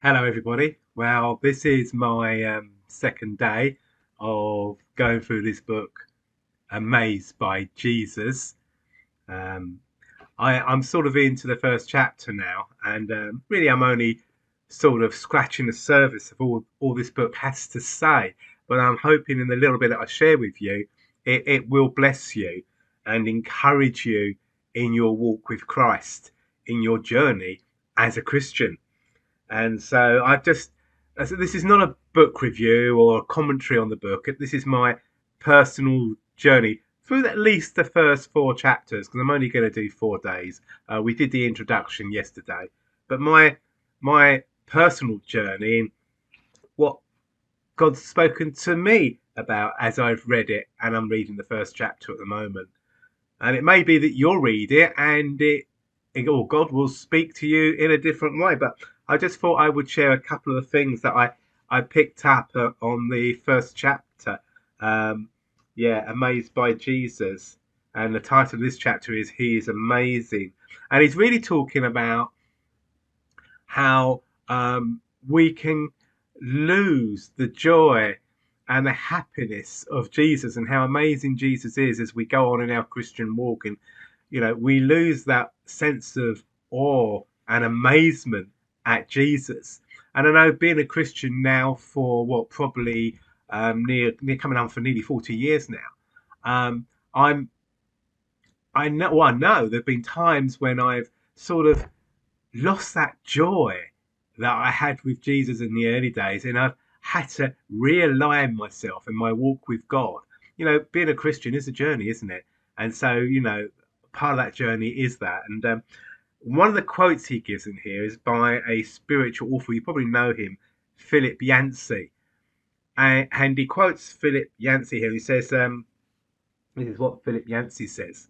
Hello, everybody. Well, this is my second day of going through this book, Amazed by Jesus. Um, I'm sort of into the first chapter now, and really I'm only sort of scratching the surface of all this book has to say. But I'm hoping in the little bit that I share with you, it will bless you and encourage you in your walk with Christ, in your journey as a Christian. And so this is not a book review or a commentary on the book. This is my personal journey through at least the first four chapters because I'm only going to do 4 days. We did the introduction yesterday, but my personal journey and what God's spoken to me about as I've read it, and I'm reading the first chapter at the moment. And it may be that you'll read it and or God will speak to you in a different way. But I just thought I would share a couple of the things that I picked up on the first chapter. Um, yeah, Amazed by Jesus. And the title of this chapter is He is Amazing. And he's really talking about how we can lose the joy and the happiness of Jesus and how amazing Jesus is as we go on in our Christian walk. And, we lose that sense of awe and amazement at Jesus. And I know being a Christian now for what, probably near coming on for nearly 40 years now, um, I'm I know there've been times when I've sort of lost that joy that I had with Jesus in the early days, and I've had to realign myself in my walk with God. Being a Christian is a journey, isn't it? And so, part of that journey is that. And one of the quotes he gives in here is by a spiritual author. You probably know him, Philip Yancey. And he quotes Philip Yancey here. He says, this is what Philip Yancey says.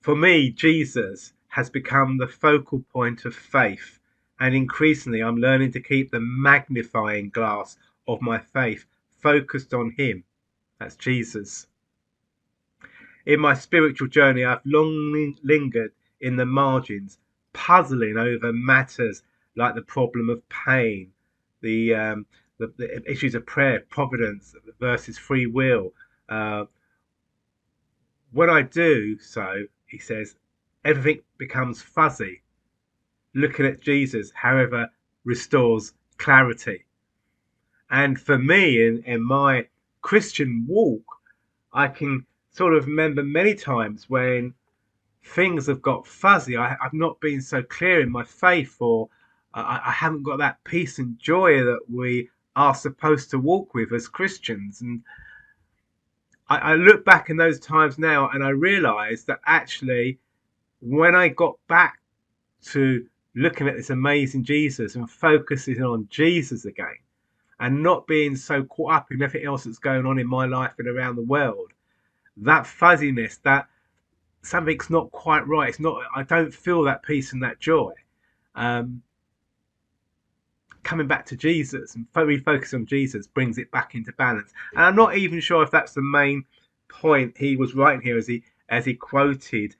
For me, Jesus has become the focal point of faith, and increasingly I'm learning to keep the magnifying glass of my faith focused on Him. That's Jesus. In my spiritual journey, I've long lingered in the margins, puzzling over matters like the problem of pain, the the issues of prayer, providence versus free will. Uh, when I do so, he says, everything becomes fuzzy. Looking at Jesus, however, restores clarity. And for me, in my Christian walk, I can sort of remember many times when things have got fuzzy. I've not been so clear in my faith, or I haven't got that peace and joy that we are supposed to walk with as Christians. And I look back in those times now and I realize that actually, when I got back to looking at this amazing Jesus and focusing on Jesus again and not being so caught up in everything else that's going on in my life and around the world, that fuzziness, that something's not quite right. It's not. I don't feel that peace and that joy. Um, Coming back to Jesus and refocus on Jesus brings it back into balance. And I'm not even sure if that's the main point he was writing here as he quoted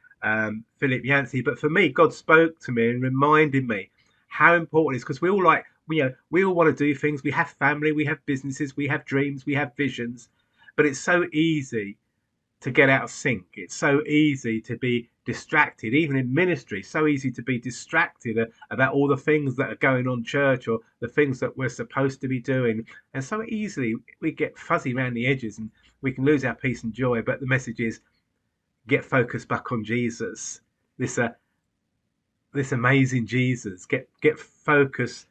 Philip Yancey. But for me, God spoke to me and reminded me how important it is, because we all we all want to do things. We have family, we have businesses, we have dreams, we have visions, but it's so easy to get out of sync. It's so easy to be distracted, even in ministry, so easy to be distracted about all the things that are going on church or the things that we're supposed to be doing. And so easily we get fuzzy around the edges and we can lose our peace and joy. But the message is get focused back on Jesus. This this amazing Jesus. Get focused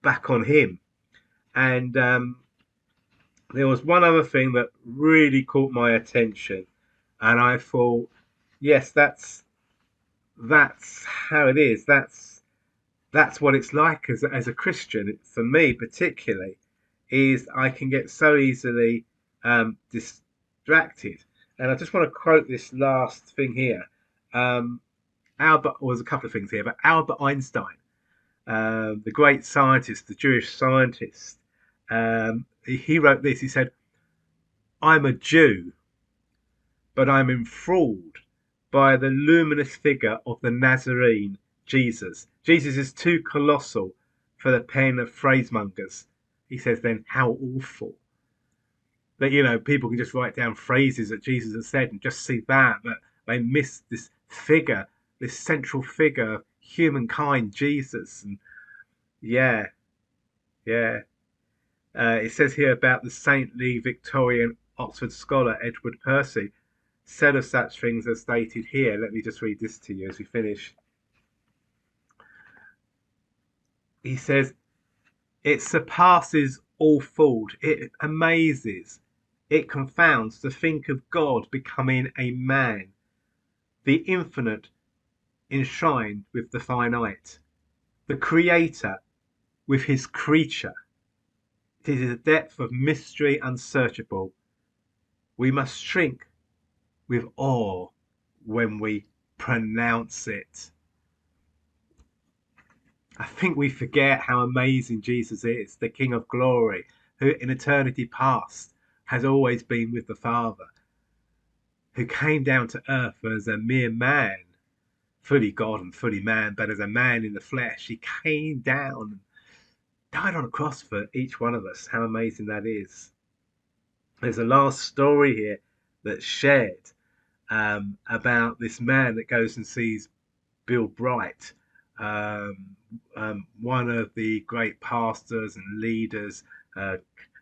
back on him. And there was one other thing that really caught my attention, and I thought, yes, that's how it is. That's what it's like as a Christian. For me, particularly, is I can get so easily distracted. And I just want to quote this last thing here. Um, Albert, well, there's a couple of things here, but Albert Einstein, the great scientist, the Jewish scientist, he wrote this. He said, I'm a Jew, but I'm enthralled by the luminous figure of the Nazarene Jesus. Jesus is too colossal for the pen of phrasemongers. He says then, how awful that, you know, people can just write down phrases that Jesus has said and just see that, but they miss this figure, this central figure of humankind, Jesus. And yeah, yeah. It says here about the saintly Victorian Oxford scholar Edward Percy said of such things as stated here. Let me just read this to you as we finish. He says, it surpasses all thought. It amazes. It confounds to think of God becoming a man, the infinite enshrined with the finite, the creator with his creature. It is a depth of mystery unsearchable. We must shrink with awe when we pronounce it. I think we forget how amazing Jesus is, the King of glory, who in eternity past has always been with the Father, who came down to earth as a mere man, fully God and fully man, but as a man in the flesh. He came down and died on a cross for each one of us. How amazing that is. There's a last story here that's shared about this man that goes and sees Bill Bright, um, one of the great pastors and leaders, uh,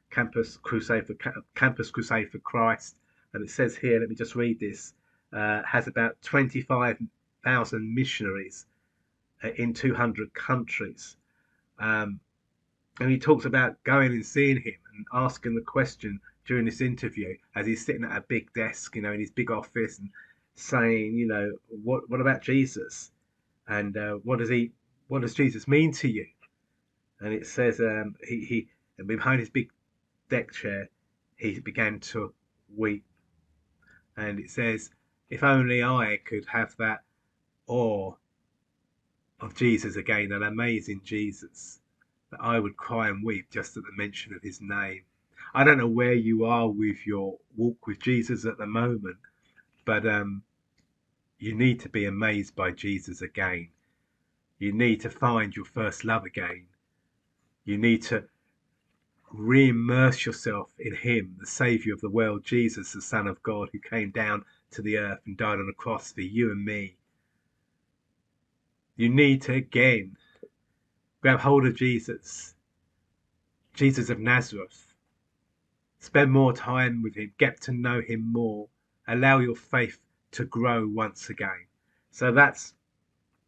Campus Crusade for Christ. And it says here, let me just read this, has about 25,000 missionaries in 200 countries. Um, and he talks about going and seeing him and asking the question during this interview as he's sitting at a big desk, you know, in his big office, and saying, you know, what about Jesus? And what does Jesus mean to you? And it says he and behind his big deck chair he began to weep. And it says, if only I could have that awe of Jesus again, an amazing Jesus, that I would cry and weep just at the mention of his name. I don't know where you are with your walk with Jesus at the moment, but you need to be amazed by Jesus again. You need to find your first love again. You need to re-immerse yourself in him, the Saviour of the world, Jesus, the Son of God, who came down to the earth and died on a cross for you and me. You need to again grab hold of Jesus, Jesus of Nazareth. Spend more time with him, get to know him more, allow your faith to grow once again. So that's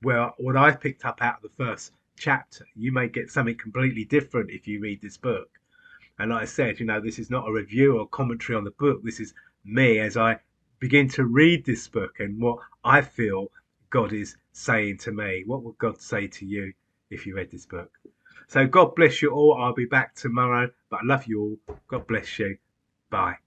where what I've picked up out of the first chapter. You may get something completely different if you read this book. And like I said, you know, this is not a review or commentary on the book. This is me as I begin to read this book and what I feel God is saying to me. What would God say to you if you read this book? So God bless you all. I'll be back tomorrow, but I love you all. God bless you. Bye.